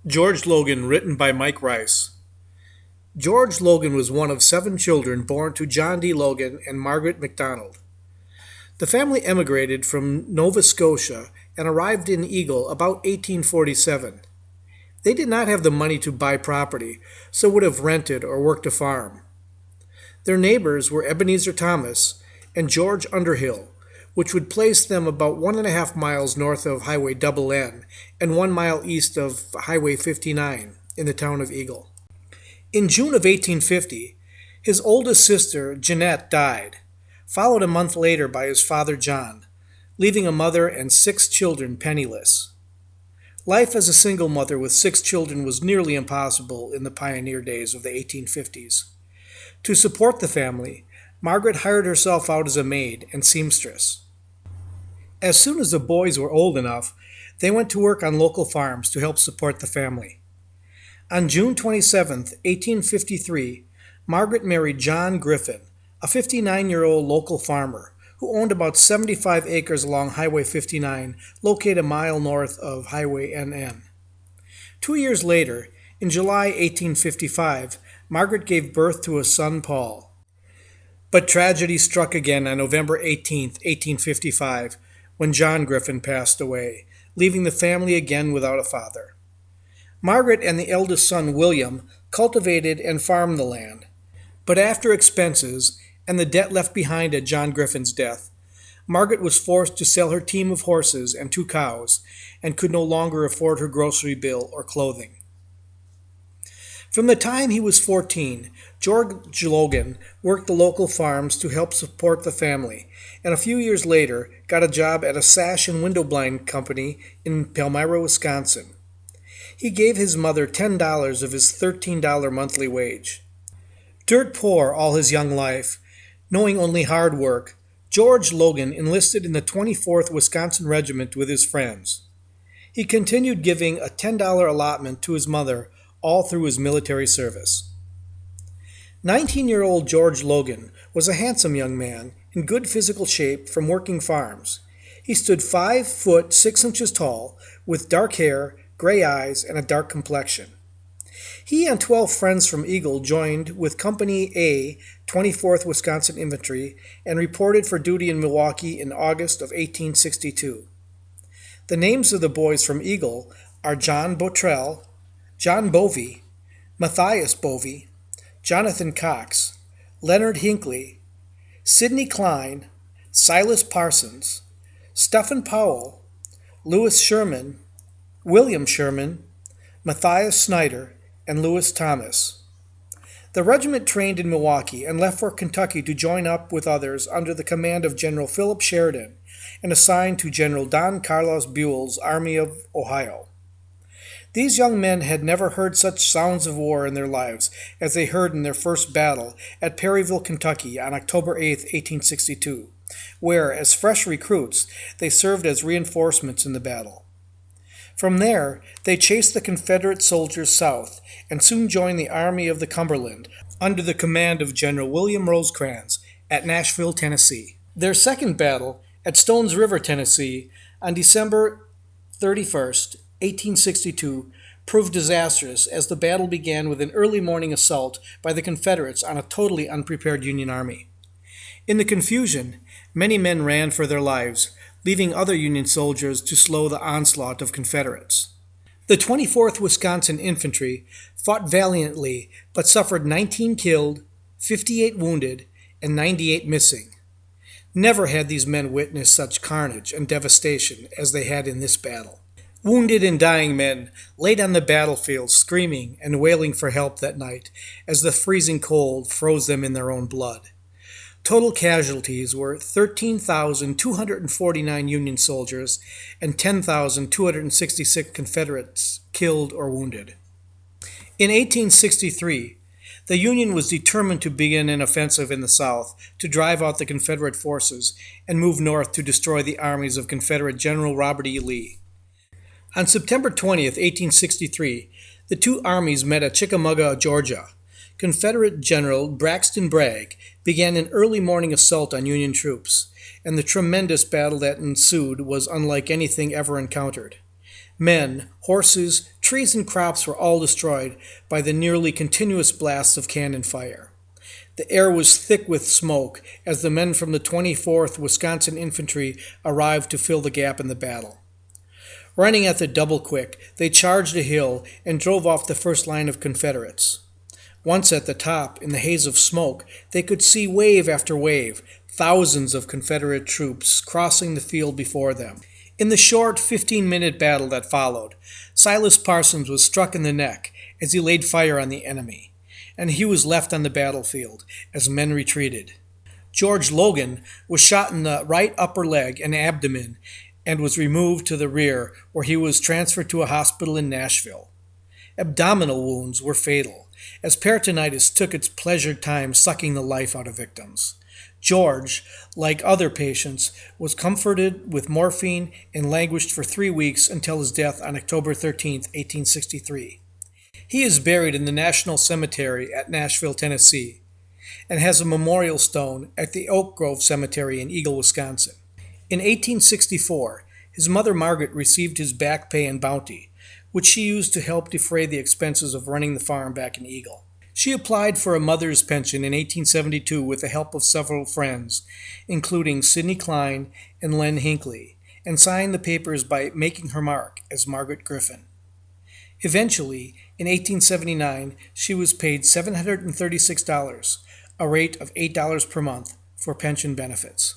George Logan, written by Mike Rice. George Logan was one of 7 children born to John D. Logan and Margaret MacDonald. The family emigrated from Nova Scotia and arrived in Eagle about 1847. They did not have the money to buy property, so would have rented or worked a farm. Their neighbors were Ebenezer Thomas and George Underhill, which would place them about 1.5 miles north of Highway Double N and 1 mile east of Highway 59 in the town of Eagle. In June of 1850, his oldest sister, Jeanette, died, followed a month later by his father, John, leaving a mother and 6 children penniless. Life as a single mother with 6 children was nearly impossible in the pioneer days of the 1850s. To support the family, Margaret hired herself out as a maid and seamstress. As soon as the boys were old enough, they went to work on local farms to help support the family. On June 27, 1853, Margaret married John Griffin, a 59-year-old local farmer who owned about 75 acres along Highway 59, located a mile north of Highway NN. 2 years later, in July 1855, Margaret gave birth to a son, Paul. But tragedy struck again on November 18, 1855, when John Griffin passed away, leaving the family again without a father. Margaret and the eldest son, William, cultivated and farmed the land. But after expenses and the debt left behind at John Griffin's death, Margaret was forced to sell her team of horses and 2 cows and could no longer afford her grocery bill or clothing. From the time he was 14, George Logan worked the local farms to help support the family, and a few years later got a job at a sash and window blind company in Palmyra, Wisconsin. He gave his mother $10 of his $13 monthly wage. Dirt poor all his young life, knowing only hard work, George Logan enlisted in the 24th Wisconsin Regiment with his friends. He continued giving a $10 allotment to his mother all through his military service. 19-year-old George Logan was a handsome young man in good physical shape from working farms. He stood 5 foot 6 inches tall, with dark hair, gray eyes, and a dark complexion. He and 12 friends from Eagle joined with Company A, 24th Wisconsin Infantry, and reported for duty in Milwaukee in August of 1862. The names of the boys from Eagle are John Botrell, John Bovey, Matthias Bovey, Jonathan Cox, Leonard Hinckley, Sidney Klein, Silas Parsons, Stephen Powell, Lewis Sherman, William Sherman, Matthias Snyder, and Lewis Thomas. The regiment trained in Milwaukee and left for Kentucky to join up with others under the command of General Philip Sheridan and assigned to General Don Carlos Buell's Army of Ohio. These young men had never heard such sounds of war in their lives as they heard in their first battle at Perryville, Kentucky on October 8, 1862, where, as fresh recruits, they served as reinforcements in the battle. From there, they chased the Confederate soldiers south and soon joined the Army of the Cumberland under the command of General William Rosecrans at Nashville, Tennessee. Their second battle, at Stones River, Tennessee, on December 31st, 1862, proved disastrous as the battle began with an early morning assault by the Confederates on a totally unprepared Union army. In the confusion, many men ran for their lives, leaving other Union soldiers to slow the onslaught of Confederates. The 24th Wisconsin Infantry fought valiantly but suffered 19 killed, 58 wounded, and 98 missing. Never had these men witnessed such carnage and devastation as they had in this battle. Wounded and dying men laid on the battlefield screaming and wailing for help that night as the freezing cold froze them in their own blood. Total casualties were 13,249 Union soldiers and 10,266 Confederates killed or wounded. In 1863, the Union was determined to begin an offensive in the South to drive out the Confederate forces and move north to destroy the armies of Confederate General Robert E. Lee. On September 20th, 1863, the two armies met at Chickamauga, Georgia. Confederate General Braxton Bragg began an early morning assault on Union troops, and the tremendous battle that ensued was unlike anything ever encountered. Men, horses, Trees and crops were all destroyed by the nearly continuous blasts of cannon fire. The air was thick with smoke as the men from the 24th Wisconsin Infantry arrived to fill the gap in the battle. Running at the double quick, they charged a hill and drove off the first line of Confederates. Once at the top, in the haze of smoke, they could see wave after wave, thousands of Confederate troops crossing the field before them. In the short 15-minute battle that followed, Silas Parsons was struck in the neck as he laid fire on the enemy, and he was left on the battlefield as men retreated. George Logan was shot in the right upper leg and abdomen and was removed to the rear, where he was transferred to a hospital in Nashville. Abdominal wounds were fatal, as peritonitis took its pleasured time sucking the life out of victims. George, like other patients, was comforted with morphine and languished for 3 weeks until his death on October 13, 1863. He is buried in the National Cemetery at Nashville, Tennessee, and has a memorial stone at the Oak Grove Cemetery in Eagle, Wisconsin. In 1864, his mother Margaret received his back pay and bounty, which she used to help defray the expenses of running the farm back in Eagle. She applied for a mother's pension in 1872 with the help of several friends, including Sidney Klein and Len Hinckley, and signed the papers by making her mark as Margaret Griffin. Eventually, in 1879, she was paid $736, a rate of $8 per month, for pension benefits.